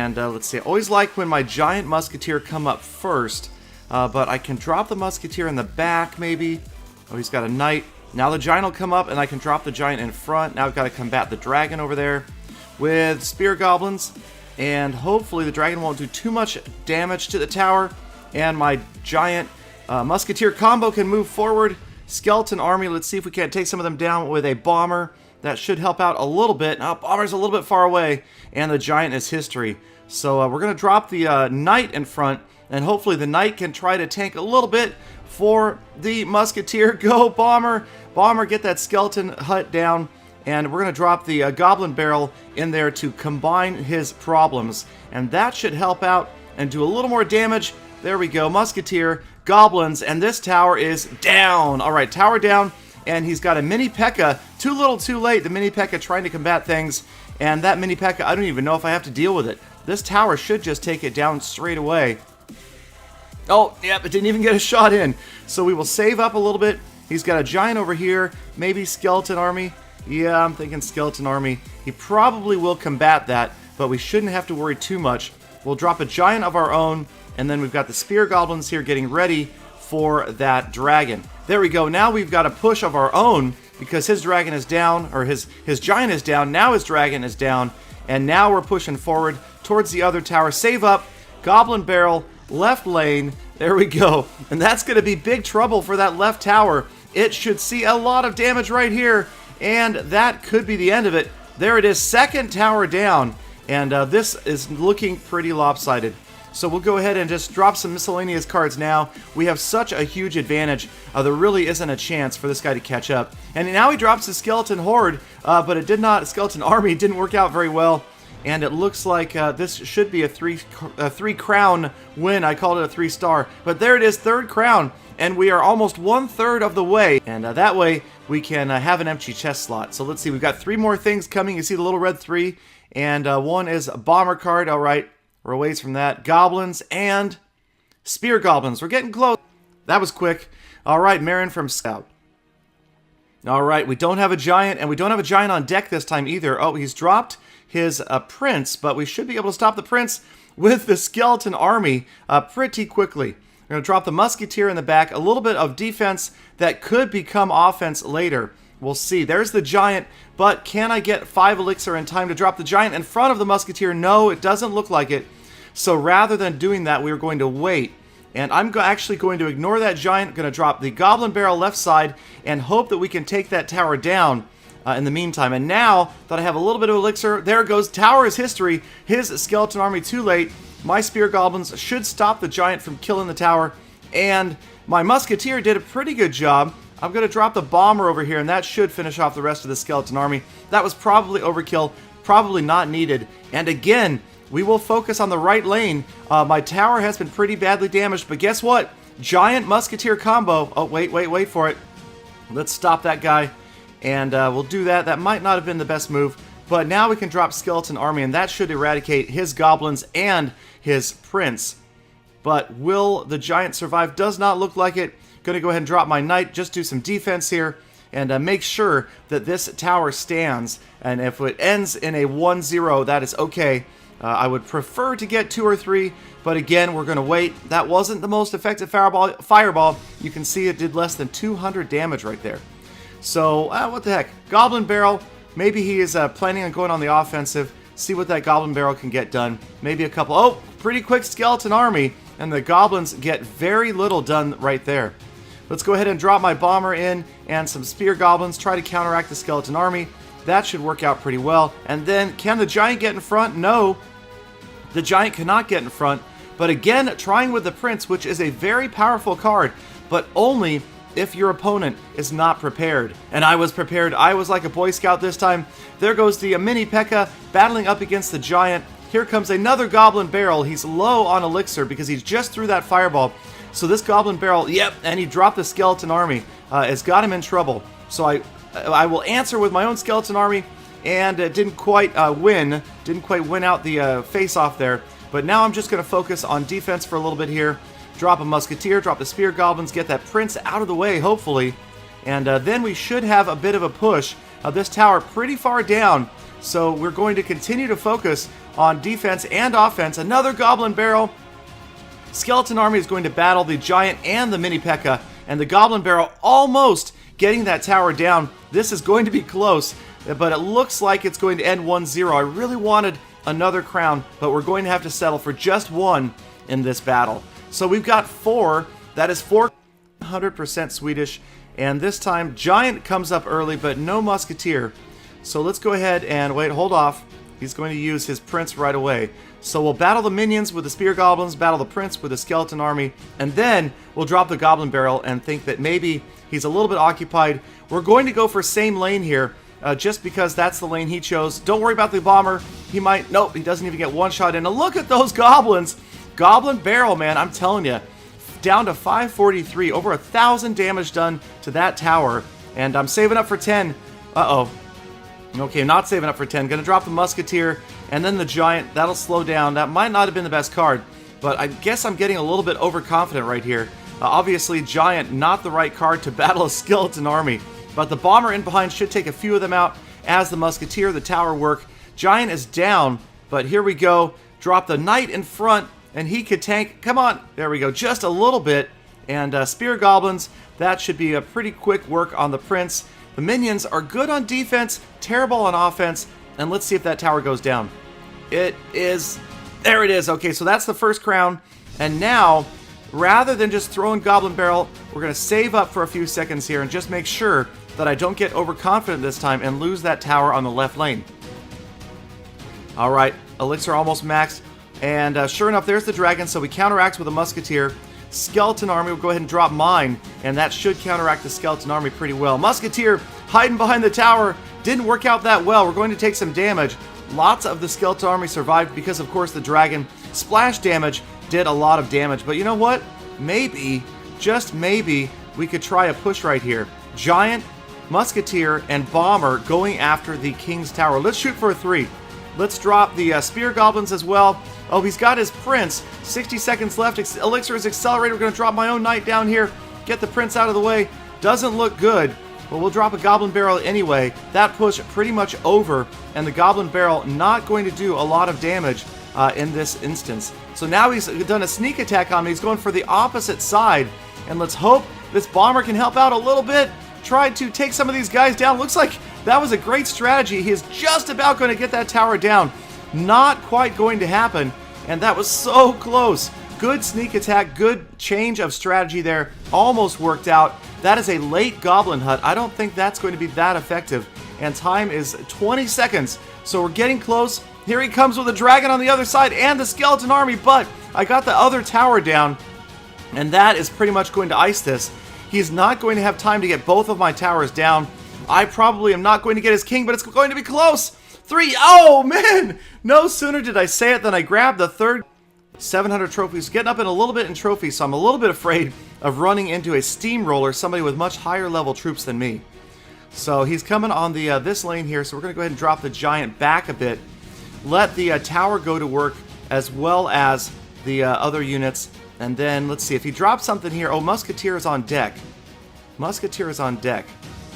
And let's see, I always like when my giant musketeer come up first, but I can drop the musketeer in the back, maybe. Oh, he's got a knight. Now the giant will come up, and I can drop the giant in front. Now I've got to combat the dragon over there with spear goblins, and hopefully the dragon won't do too much damage to the tower, and my giant musketeer combo can move forward. Skeleton army, let's see if we can't take some of them down with a bomber. That should help out a little bit. Now, bomber's a little bit far away, and the giant is history. So we're going to drop the knight in front, and hopefully the knight can try to tank a little bit for the musketeer. Go, bomber! Bomber, get that skeleton hut down, and we're going to drop the goblin barrel in there to combine his problems. And that should help out and do a little more damage. There we go, musketeer, goblins, and this tower is down. All right, tower down. And he's got a mini P.E.K.K.A. Too little, too late. The mini P.E.K.K.A. trying to combat things. And that mini P.E.K.K.A., I don't even know if I have to deal with it. This tower should just take it down straight away. Oh, yep, it didn't even get a shot in. So we will save up a little bit. He's got a giant over here. Maybe skeleton army. Yeah, I'm thinking skeleton army. He probably will combat that, but we shouldn't have to worry too much. We'll drop a giant of our own, and then we've got the spear goblins here getting ready for that dragon. There we go. Now we've got a push of our own because his dragon is down, or his giant is down. Now his dragon is down, and now we're pushing forward towards the other tower. Save up, goblin barrel, left lane. There we go. And that's going to be big trouble for that left tower. It should see a lot of damage right here, and that could be the end of it. There it is, second tower down, and this is looking pretty lopsided. So we'll go ahead and just drop some miscellaneous cards now. We have such a huge advantage. There really isn't a chance for this guy to catch up. And now he drops his skeleton horde, but it did not. Skeleton army didn't work out very well. And it looks like this should be a three crown win. I called it a 3-star, but there it is, third crown, and we are almost 1/3 of the way. And that way we can have an empty chest slot. So let's see, we've got 3 more things coming. You see the little red 3, and one is a bomber card. All right. We're a ways from that. Goblins and spear goblins. We're getting close. That was quick. All right, Marin from Scout. All right, we don't have a giant, and we don't have a giant on deck this time either. Oh, he's dropped his prince, but we should be able to stop the prince with the skeleton army pretty quickly. We're going to drop the musketeer in the back. A little bit of defense that could become offense later. We'll see. There's the giant, but can I get 5 elixir in time to drop the giant in front of the musketeer? No, it doesn't look like it. So rather than doing that, we are going to wait. And I'm actually going to ignore that giant. Going to drop the goblin barrel left side and hope that we can take that tower down in the meantime. And now that I have a little bit of elixir, there goes. Tower is history. His skeleton army too late. My spear goblins should stop the giant from killing the tower. And my musketeer did a pretty good job. I'm going to drop the bomber over here, and that should finish off the rest of the skeleton army. That was probably overkill, probably not needed. And again, we will focus on the right lane. My tower has been pretty badly damaged, but guess what? Giant musketeer combo. Oh, wait for it. Let's stop that guy, and we'll do that. That might not have been the best move, but now we can drop skeleton army, and that should eradicate his goblins and his prince. But will the giant survive? Does not look like it. Going to go ahead and drop my knight, just do some defense here, and make sure that this tower stands. And if it ends in a 1-0, that is okay. I would prefer to get 2 or 3, but again, we're going to wait. That wasn't the most effective fireball. You can see it did less than 200 damage right there. So, what the heck? Goblin barrel. Maybe he is planning on going on the offensive. See what that goblin barrel can get done. Maybe a couple. Oh, pretty quick skeleton army, and the goblins get very little done right there. Let's go ahead and drop my bomber in and some spear goblins. Try to counteract the skeleton army. That should work out pretty well. And then, can the giant get in front? No, the giant cannot get in front. But again, trying with the prince, which is a very powerful card, but only if your opponent is not prepared. And I was prepared. I was like a Boy Scout this time. There goes the mini P.E.K.K.A. battling up against the giant. Here comes another goblin barrel. He's low on elixir because he just threw that fireball. So this goblin barrel, yep, and he dropped the skeleton army. Has got him in trouble. So I will answer with my own skeleton army, and it didn't quite win. Didn't quite win out the face-off there. But now I'm just going to focus on defense for a little bit here. Drop a musketeer, drop the spear goblins, get that prince out of the way, hopefully. And then we should have a bit of a push. This tower pretty far down, so we're going to continue to focus on defense and offense. Another Goblin Barrel. Skeleton Army is going to battle the Giant and the Mini P.E.K.K.A. And the Goblin Barrel almost getting that tower down. This is going to be close, but it looks like it's going to end 1-0. I really wanted another crown, but we're going to have to settle for just one in this battle. So we've got 4. That is 400% Swedish. And this time, Giant comes up early, but no Musketeer. So let's go ahead and wait, hold off. He's going to use his Prince right away. So we'll battle the minions with the Spear Goblins, battle the Prince with the Skeleton Army, and then we'll drop the Goblin Barrel and think that maybe he's a little bit occupied. We're going to go for same lane here, just because that's the lane he chose. Don't worry about the Bomber. He might, nope, he doesn't even get one shot in. And look at those Goblins. Goblin Barrel, man, I'm telling you. Down to 543, over 1,000 damage done to that tower. And I'm saving up for 10. Uh-oh. Okay, not saving up for 10. Gonna drop the Musketeer, and then the Giant. That'll slow down. That might not have been the best card, but I guess I'm getting a little bit overconfident right here. Obviously, Giant, not the right card to battle a Skeleton Army. But the Bomber in behind should take a few of them out as the Musketeer, the tower work. Giant is down, but here we go. Drop the Knight in front, and he could tank. Come on. There we go. Just a little bit. And Spear Goblins, that should be a pretty quick work on the Prince. The minions are good on defense, terrible on offense. And let's see if that tower goes down. It is. There it is. Okay, so that's the first crown. And now, rather than just throwing Goblin Barrel, we're going to save up for a few seconds here and just make sure that I don't get overconfident this time and lose that tower on the left lane. All right, Elixir almost maxed. And sure enough, there's the dragon, so we counteract with a Musketeer. Skeleton Army will go ahead and drop mine, and that should counteract the Skeleton Army pretty well. Musketeer hiding behind the tower. Didn't work out that well. We're going to take some damage. Lots of the Skeleton Army survived because, of course, the dragon splash damage did a lot of damage. But you know what? Maybe, just maybe, we could try a push right here. Giant, Musketeer, and Bomber going after the King's Tower. Let's shoot for a 3. Let's drop the Spear Goblins as well. Oh, he's got his Prince. 60 seconds left. Elixir is accelerated. We're going to drop my own Knight down here. Get the Prince out of the way. Doesn't look good, but we'll drop a Goblin Barrel anyway. That push pretty much over, and the Goblin Barrel not going to do a lot of damage in this instance. So now he's done a sneak attack on me. He's going for the opposite side, and let's hope this Bomber can help out a little bit. Tried to take some of these guys down. Looks like that was a great strategy. He is just about going to get that tower down. Not quite going to happen, and that was so close. Good sneak attack, good change of strategy there. Almost worked out. That is a late Goblin Hut. I don't think that's going to be that effective. And time is 20 seconds, so we're getting close. Here he comes with a dragon on the other side and the Skeleton Army, but I got the other tower down, and that is pretty much going to ice this. He's not going to have time to get both of my towers down. I probably am not going to get his king, but it's going to be close. 3. Oh, man! No sooner did I say it than I grabbed the third 700 trophies. Getting up in a little bit in trophies, so I'm a little bit afraid of running into a steamroller, somebody with much higher level troops than me. So he's coming on the this lane here, so we're going to go ahead and drop the Giant back a bit. Let the tower go to work, as well as the other units. And then, let's see, if he drops something here. Oh, Musketeer is on deck. Musketeer is on deck.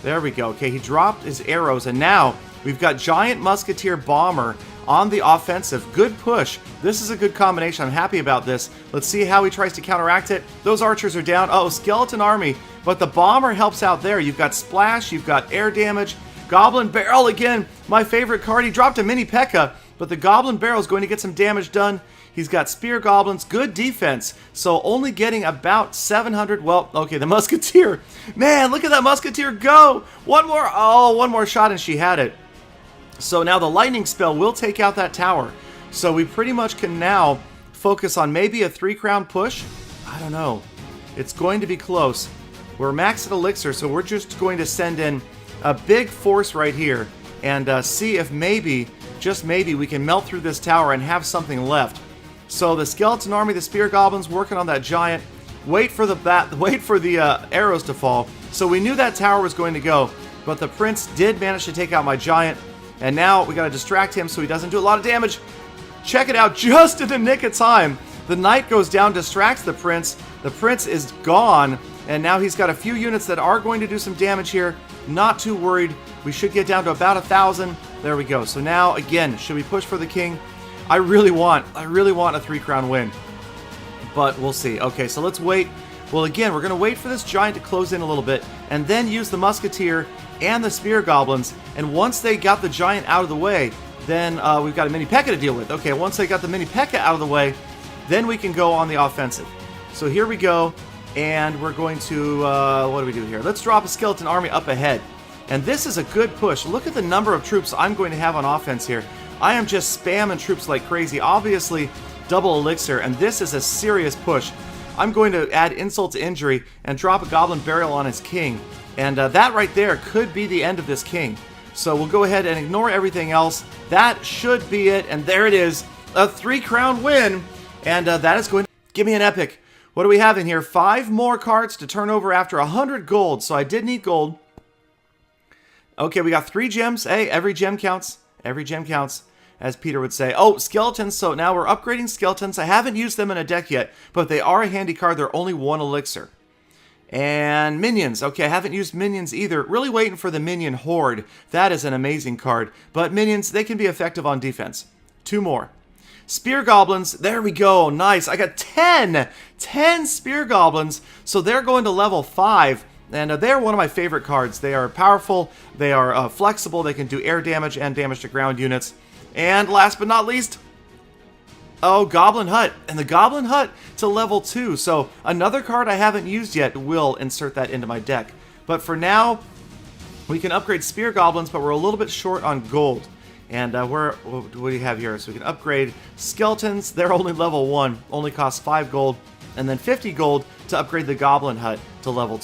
There we go. Okay, he dropped his arrows, and now we've got Giant, Musketeer, Bomber on the offensive. Good push. This is a good combination. I'm happy about this. Let's see how he tries to counteract it. Those archers are down. Oh, Skeleton Army. But the Bomber helps out there. You've got Splash. You've got air damage. Goblin Barrel again. My favorite card. He dropped a Mini P.E.K.K.A., but the Goblin Barrel is going to get some damage done. He's got Spear Goblins, good defense, so only getting about 700. Well, okay, the Musketeer. Man, look at that Musketeer go. One more shot and she had it. So now the lightning spell will take out that tower. So we pretty much can now focus on maybe a 3-crown push. I don't know. It's going to be close. We're maxed at Elixir, so we're just going to send in a big force right here and see if maybe, just maybe, we can melt through this tower and have something left. So the Skeleton Army, the Spear Goblins working on that Giant. Wait for the arrows to fall. So we knew that tower was going to go, but the Prince did manage to take out my Giant. And now we got to distract him so he doesn't do a lot of damage. Check it out, just in the nick of time. The Knight goes down, distracts the Prince. The Prince is gone, and now he's got a few units that are going to do some damage here. Not too worried. We should get down to about 1,000. There we go. So now, again, should we push for the King? I really want a 3-crown win. But we'll see. Okay, so let's wait. Well, again, we're going to wait for this giant to close in a little bit, and then use the musketeer and the spear goblins. And once they got the giant out of the way, then we've got a mini P.E.K.K.A. to deal with. Okay, once they got the mini P.E.K.K.A. out of the way, then we can go on the offensive. So here we go, and we're going to, what do we do here? Let's drop a skeleton army up ahead. And this is a good push. Look at the number of troops I'm going to have on offense here. I am just spamming troops like crazy. Obviously, double elixir, and this is a serious push. I'm going to add insult to injury and drop a goblin burial on his king. And that right there could be the end of this king. So we'll go ahead and ignore everything else. That should be it. And there it is. A 3-crown win. And that is going to give me an epic. What do we have in here? 5 more cards to turn over after 100 gold. So I did need gold. Okay, we got 3 gems. Hey, every gem counts. Every gem counts, as Peter would say. Oh, skeletons. So now we're upgrading skeletons. I haven't used them in a deck yet, but they are a handy card. They're only 1 elixir. And minions. Okay, I haven't used minions either. Really waiting for the minion horde. That is an amazing card. But minions, they can be effective on defense. 2 more. Spear goblins. There we go. Nice. I got 10. 10 spear goblins. So they're going to level 5. And they're one of my favorite cards. They are powerful. They are flexible. They can do air damage and damage to ground units. And last but not least, oh, Goblin Hut. And the Goblin Hut to level 2. So another card I haven't used yet will insert that into my deck. But for now, we can upgrade Spear Goblins, but we're a little bit short on gold. And what do we have here? So we can upgrade Skeletons. They're only level 1. Only cost 5 gold. And then 50 gold to upgrade the Goblin Hut to level 2.